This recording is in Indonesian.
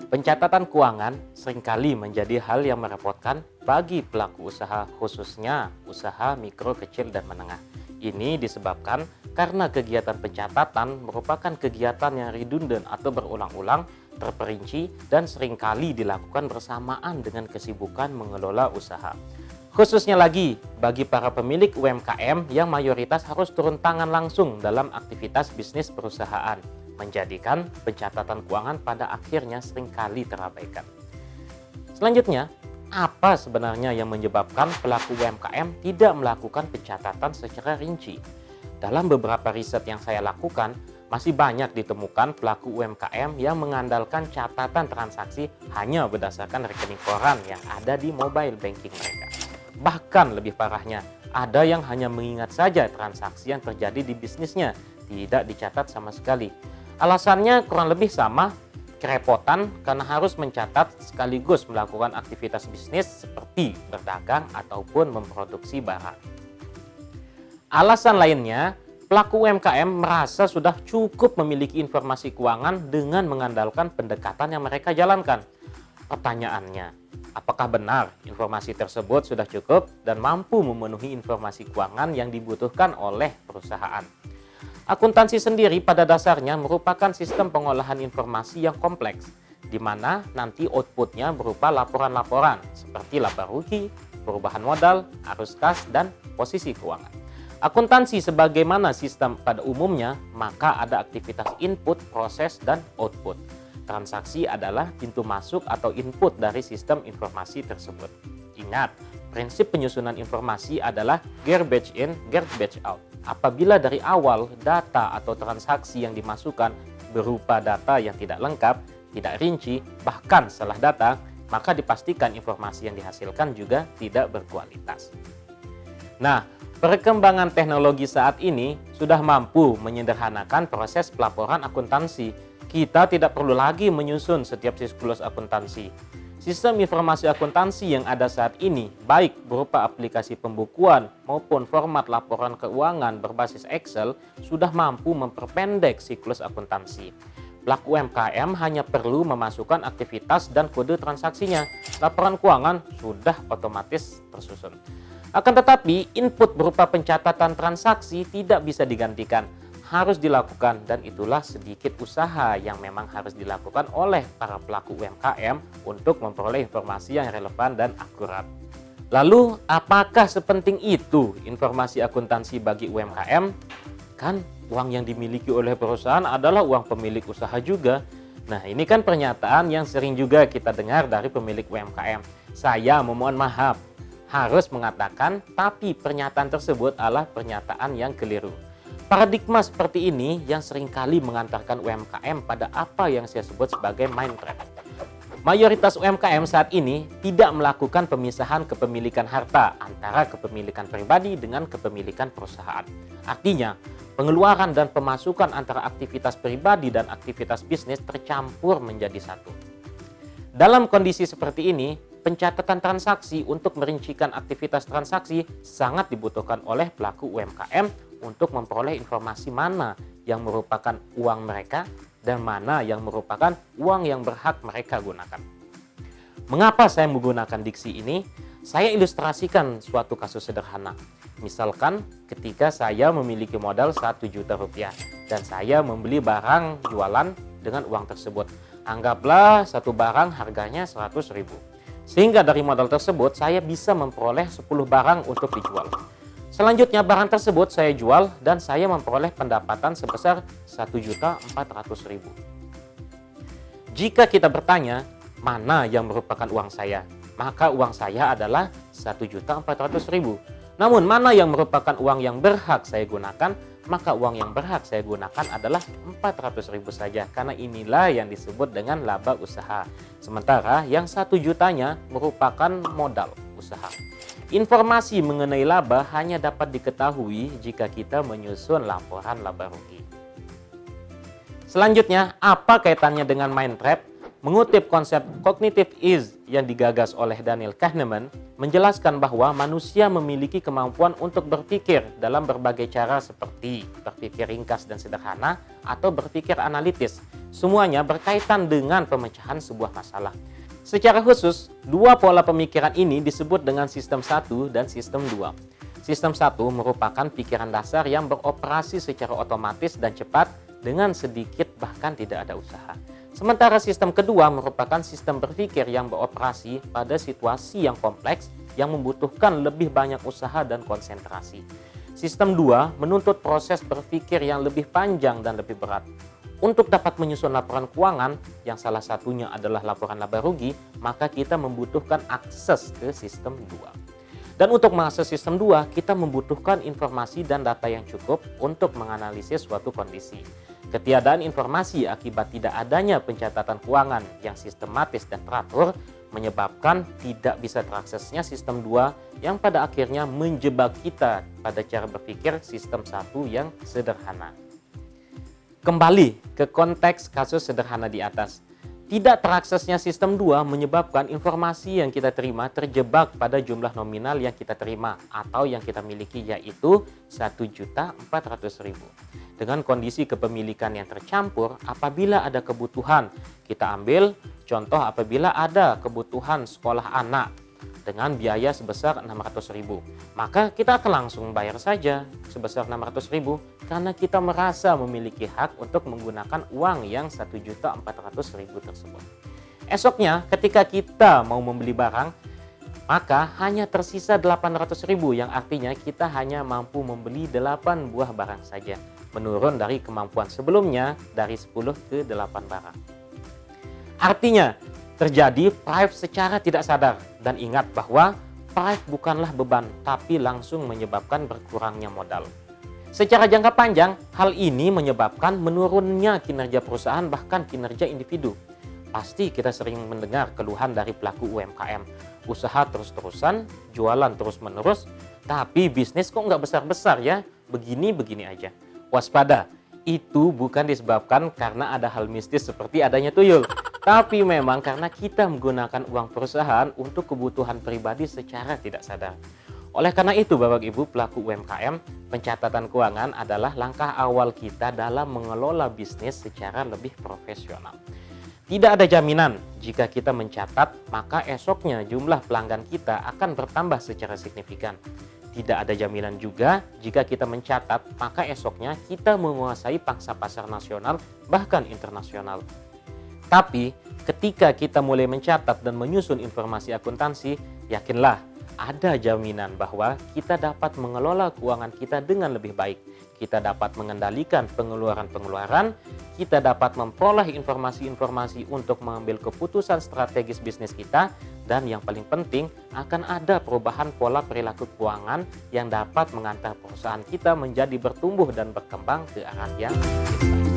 Pencatatan keuangan seringkali menjadi hal yang merepotkan bagi pelaku usaha, khususnya usaha mikro, kecil, dan menengah. Ini disebabkan karena kegiatan pencatatan merupakan kegiatan yang redundant atau berulang-ulang, terperinci, dan seringkali dilakukan bersamaan dengan kesibukan mengelola usaha. Khususnya lagi bagi para pemilik UMKM yang mayoritas harus turun tangan langsung dalam aktivitas bisnis perusahaan, menjadikan pencatatan keuangan pada akhirnya seringkali terabaikan. Selanjutnya, apa sebenarnya yang menyebabkan pelaku UMKM tidak melakukan pencatatan secara rinci? Dalam beberapa riset yang saya lakukan, masih banyak ditemukan pelaku UMKM yang mengandalkan catatan transaksi hanya berdasarkan rekening koran yang ada di mobile banking mereka. Bahkan lebih parahnya, ada yang hanya mengingat saja transaksi yang terjadi di bisnisnya, tidak dicatat sama sekali. Alasannya kurang lebih sama, kerepotan karena harus mencatat sekaligus melakukan aktivitas bisnis seperti berdagang ataupun memproduksi barang. Alasan lainnya, pelaku UMKM merasa sudah cukup memiliki informasi keuangan dengan mengandalkan pendekatan yang mereka jalankan. Pertanyaannya, apakah benar informasi tersebut sudah cukup dan mampu memenuhi informasi keuangan yang dibutuhkan oleh perusahaan? Akuntansi sendiri pada dasarnya merupakan sistem pengolahan informasi yang kompleks, di mana nanti outputnya berupa laporan-laporan seperti laba rugi, perubahan modal, arus kas, dan posisi keuangan. Akuntansi sebagaimana sistem pada umumnya, maka ada aktivitas input, proses, dan output. Transaksi adalah pintu masuk atau input dari sistem informasi tersebut. Ingat, prinsip penyusunan informasi adalah garbage in, garbage out. Apabila dari awal data atau transaksi yang dimasukkan berupa data yang tidak lengkap, tidak rinci, bahkan salah data, maka dipastikan informasi yang dihasilkan juga tidak berkualitas. Nah, perkembangan teknologi saat ini sudah mampu menyederhanakan proses pelaporan akuntansi. Kita tidak perlu lagi menyusun setiap siklus akuntansi. Sistem informasi akuntansi yang ada saat ini, baik berupa aplikasi pembukuan maupun format laporan keuangan berbasis Excel, sudah mampu memperpendek siklus akuntansi. Pelaku UMKM hanya perlu memasukkan aktivitas dan kode transaksinya. Laporan keuangan sudah otomatis tersusun. Akan tetapi, input berupa pencatatan transaksi tidak bisa digantikan. Harus dilakukan, dan itulah sedikit usaha yang memang harus dilakukan oleh para pelaku UMKM untuk memperoleh informasi yang relevan dan akurat. Lalu, apakah sepenting itu informasi akuntansi bagi UMKM? Kan uang yang dimiliki oleh perusahaan adalah uang pemilik usaha juga. Nah, ini kan pernyataan yang sering juga kita dengar dari pemilik UMKM. Saya memohon maaf, harus mengatakan, tapi pernyataan tersebut adalah pernyataan yang keliru. Paradigma seperti ini yang seringkali mengantarkan UMKM pada apa yang saya sebut sebagai mind trap. Mayoritas UMKM saat ini tidak melakukan pemisahan kepemilikan harta antara kepemilikan pribadi dengan kepemilikan perusahaan. Artinya, pengeluaran dan pemasukan antara aktivitas pribadi dan aktivitas bisnis tercampur menjadi satu. Dalam kondisi seperti ini, pencatatan transaksi untuk merincikan aktivitas transaksi sangat dibutuhkan oleh pelaku UMKM untuk memperoleh informasi mana yang merupakan uang mereka dan mana yang merupakan uang yang berhak mereka gunakan. Mengapa saya menggunakan diksi ini? Saya ilustrasikan suatu kasus sederhana. Misalkan ketika saya memiliki modal 1 juta rupiah dan saya membeli barang jualan dengan uang tersebut. Anggaplah satu barang harganya 100.000. Sehingga dari modal tersebut saya bisa memperoleh 10 barang untuk dijual. Selanjutnya barang tersebut saya jual dan saya memperoleh pendapatan sebesar 1.400.000. Jika kita bertanya, mana yang merupakan uang saya? Maka uang saya adalah 1.400.000. Namun mana yang merupakan uang yang berhak saya gunakan? Maka uang yang berhak saya gunakan adalah 400.000 saja, karena inilah yang disebut dengan laba usaha. Sementara yang 1 jutanya merupakan modal usaha. Informasi mengenai laba hanya dapat diketahui jika kita menyusun laporan laba rugi. Selanjutnya, apa kaitannya dengan mind trap? Mengutip konsep cognitive ease yang digagas oleh Daniel Kahneman, menjelaskan bahwa manusia memiliki kemampuan untuk berpikir dalam berbagai cara seperti berpikir ringkas dan sederhana atau berpikir analitis. Semuanya berkaitan dengan pemecahan sebuah masalah. Secara khusus, dua pola pemikiran ini disebut dengan sistem 1 dan sistem 2. Sistem 1 merupakan pikiran dasar yang beroperasi secara otomatis dan cepat dengan sedikit bahkan tidak ada usaha. Sementara sistem kedua merupakan sistem berpikir yang beroperasi pada situasi yang kompleks yang membutuhkan lebih banyak usaha dan konsentrasi. Sistem 2 menuntut proses berpikir yang lebih panjang dan lebih berat. Untuk dapat menyusun laporan keuangan, yang salah satunya adalah laporan laba rugi, maka kita membutuhkan akses ke sistem 2. Dan untuk mengakses sistem 2, kita membutuhkan informasi dan data yang cukup untuk menganalisis suatu kondisi. Ketiadaan informasi akibat tidak adanya pencatatan keuangan yang sistematis dan teratur menyebabkan tidak bisa teraksesnya sistem 2 yang pada akhirnya menjebak kita pada cara berpikir sistem 1 yang sederhana. Kembali ke konteks kasus sederhana di atas. Tidak teraksesnya sistem 2 menyebabkan informasi yang kita terima terjebak pada jumlah nominal yang kita terima atau yang kita miliki, yaitu 1.400.000. Dengan kondisi kepemilikan yang tercampur, apabila ada kebutuhan, kita ambil contoh apabila ada kebutuhan sekolah anak dengan biaya sebesar 600.000, maka kita akan langsung bayar saja sebesar 600.000 karena kita merasa memiliki hak untuk menggunakan uang yang 1.400.000 tersebut. Esoknya ketika kita mau membeli barang, maka hanya tersisa 800.000 yang artinya kita hanya mampu membeli 8 buah barang saja, menurun dari kemampuan sebelumnya dari 10 ke 8 barang. Artinya terjadi price secara tidak sadar, dan ingat bahwa price bukanlah beban tapi langsung menyebabkan berkurangnya modal. Secara jangka panjang, hal ini menyebabkan menurunnya kinerja perusahaan bahkan kinerja individu. Pasti kita sering mendengar keluhan dari pelaku UMKM. Usaha terus-terusan, jualan terus-menerus, tapi bisnis kok nggak besar-besar ya, begini-begini aja. Waspada, itu bukan disebabkan karena ada hal mistis seperti adanya tuyul. Tapi memang karena kita menggunakan uang perusahaan untuk kebutuhan pribadi secara tidak sadar. Oleh karena itu Bapak Ibu pelaku UMKM, pencatatan keuangan adalah langkah awal kita dalam mengelola bisnis secara lebih profesional. Tidak ada jaminan jika kita mencatat, maka esoknya jumlah pelanggan kita akan bertambah secara signifikan. Tidak ada jaminan juga jika kita mencatat, maka esoknya kita menguasai pangsa pasar nasional bahkan internasional. Tapi ketika kita mulai mencatat dan menyusun informasi akuntansi, yakinlah ada jaminan bahwa kita dapat mengelola keuangan kita dengan lebih baik. Kita dapat mengendalikan pengeluaran-pengeluaran, kita dapat memperoleh informasi-informasi untuk mengambil keputusan strategis bisnis kita, dan yang paling penting akan ada perubahan pola perilaku keuangan yang dapat mengantar perusahaan kita menjadi bertumbuh dan berkembang ke arah yang lebih baik.